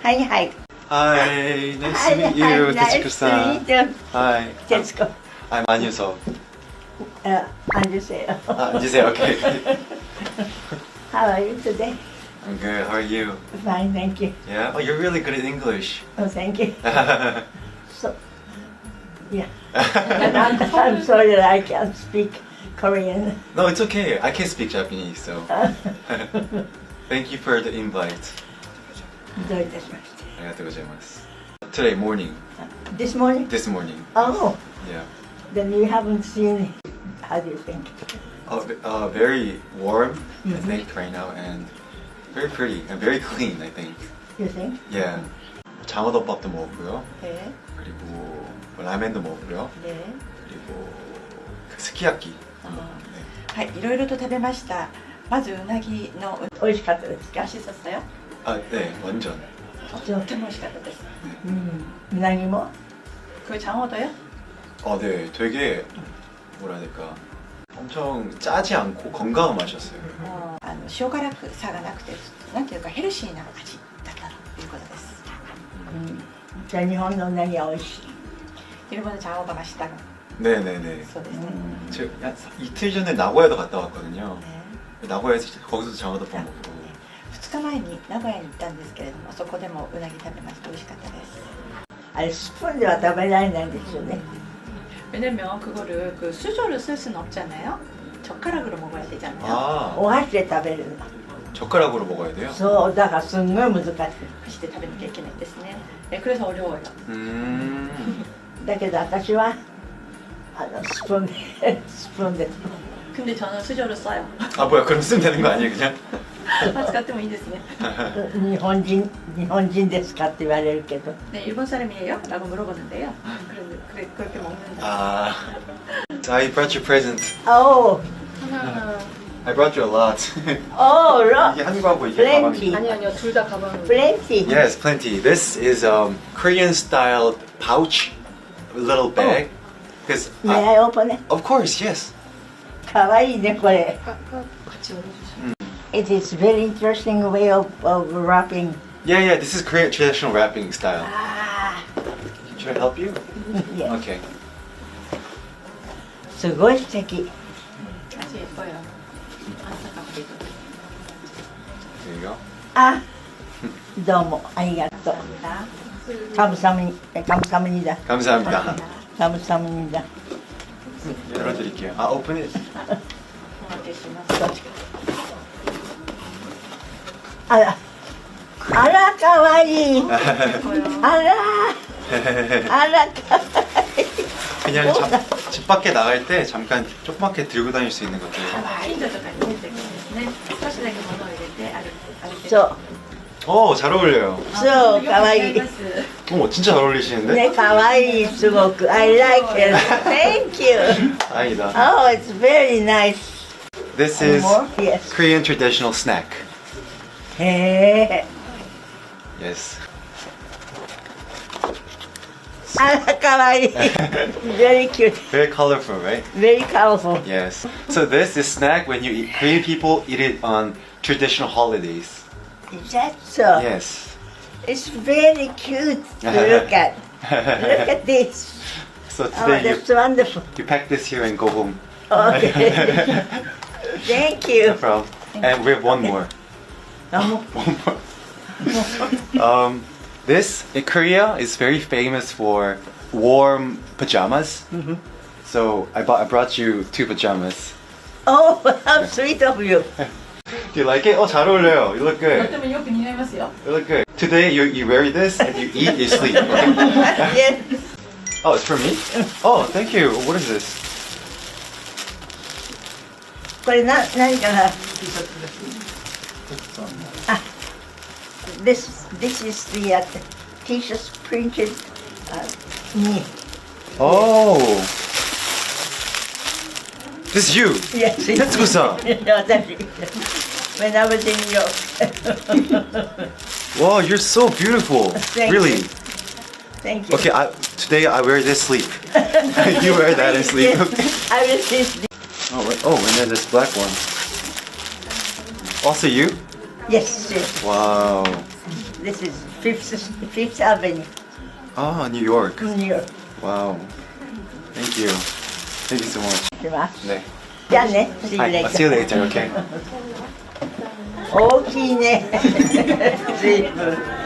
Hi, hi. Hi, nice to meet you, Nice to Tetsuko-san. meet you. Hi, Tetsuko. I'm 안유석. 앉으세요. 앉으세요. Okay. How are you today? I'm good. How are you? Fine, thank you. Yeah. Oh, you're really good at English. Oh, thank you. So, yeah. And I'm sorry that I can't speak Korean. No, it's okay. I can speak Japanese, so thank you for the invite. どういたしまして。ありがとうございます. Today morning. This morning? This morning. Oh, Yeah. then you haven't seen. How do you think? Very warm, I think, right now, and very pretty and very clean, I think. You think? Yeah. 장어덮밥도 먹었고요. 네. 그리고 라멘도 먹었고요. 네. 그리고 스키야키. はい、いろいろと食べました。まずうなぎの美味しかったですか? 맛있었어요? 아, 네, 완전. とっても美味しかったです。 우나기 뭐? 그 장어도요? 네, 되게 뭐라 해야 될까? 엄청 짜지 않고 건강한 맛이었어요. 塩辛くさがなくて、なんていうかヘルシーな味だったということです。 じゃあ日本のうなぎは美味しい. 일본의 장어가 맛있다고. 네네네. そうですね。 제가 한 이틀 전에 나고야도 갔다 왔거든요. ね 나고야에서 거기서도 장어덮밥 먹고. 2日前に名古屋に行ったんですけれども、そこでもうなぎ食べました。美味しかったです。あれスプーンでは食べられないんですよね. 왜냐면 그거를 그 수저를 쓸 수는 없잖아요. 젓가락으로 먹어야 되잖아요. 아, お箸で食べるの. 젓가락으로 먹어야 돼요? そうだからすんごい難しい. 箸で食べなきゃいけないんですね。그래서 어려워요. だけど私はスプーンでスプーンで. 근데 저는 수저를 써요. 아, 뭐야, 그럼 쓰면 되는 거 아니에요, 그냥?使ってもいいですね. 日本人ですかって言われるけど. 네, 일본 사람이에요? 라고 물어보는데요. 그렇게 먹는다. 아, I brought you present. Oh, I brought you a lot. oh, 이게 한국하고 이게 Plenty. 가방이. 아니요, 둘 다 가방. plenty. Yes, plenty. This is Korean style pouch, little bag. Because May I open it? of course, yes. かわいいねこれ. 같이 올려주세요. It is very interesting way of wrapping. Yeah, this is Korean traditional wrapping style. Ah, Should I help you? yes. Okay. すごい素敵. 아주 예뻐요. 안타깝게도. There you go. あ、どうもありがとう. 감사합니다. 감사합니다. 감사합니다. 감사합니다. 열어드릴게요. 아, open it. お待たせします。あら、あらかわいい. これを あら、あらかわいい. 그냥 집 밖에 나갈 때 잠깐 조그맣게 들고 다닐 수 있는 것들. 近所とかに出てくるんですね。少しだけ物を入れて歩いて。そう、 잘 어울려요. そうかわいい. 어머, 진짜 잘 어울리시는데? ね、かわいいすごく. I like it. Thank you. 다행이다. Oh, it's very nice. This is More? Yes. Korean traditional snack. へえ. Yes. あらかわいい. Very cute. Very colorful, right? Very colorful. Yes. So this is snack when you eat. Korean people eat it on traditional holidays. Is that so? Yes. It's very cute to look at. Look at this. So Oh, today that's wonderful. you pack this here and go home. Okay. Thank No you. problem. And we have one more. One more. This in Korea is very famous for warm pajamas. So I brought you 2 pajamas. Oh, how sweet of you. Do you like it? 잘 어울려요. You look good. とてもよく似合いますよ。 You look good. Today you wear this and you eat, you sleep. Okay? Yes. Oh, it's for me? Oh, thank you. What is this? これ何かな? This is the T-shirt printed me. Oh. This is you. Yes. Tetsuko-san. 私 When I was in New York. Wow, you're so beautiful. Thank Really. you. Thank you. Okay, today I wear this sleep. You wear that and sleep. Yes, I will sleep. Oh, and then this black one. Also you? Yes, yes. Wow. This is Fifth Avenue, Ah, New York. New York. Wow. Thank you. Thank you so much. 行きます。 네. じゃあね、See you Hi. later. I'll see you later. Okay. 大きいね。随分。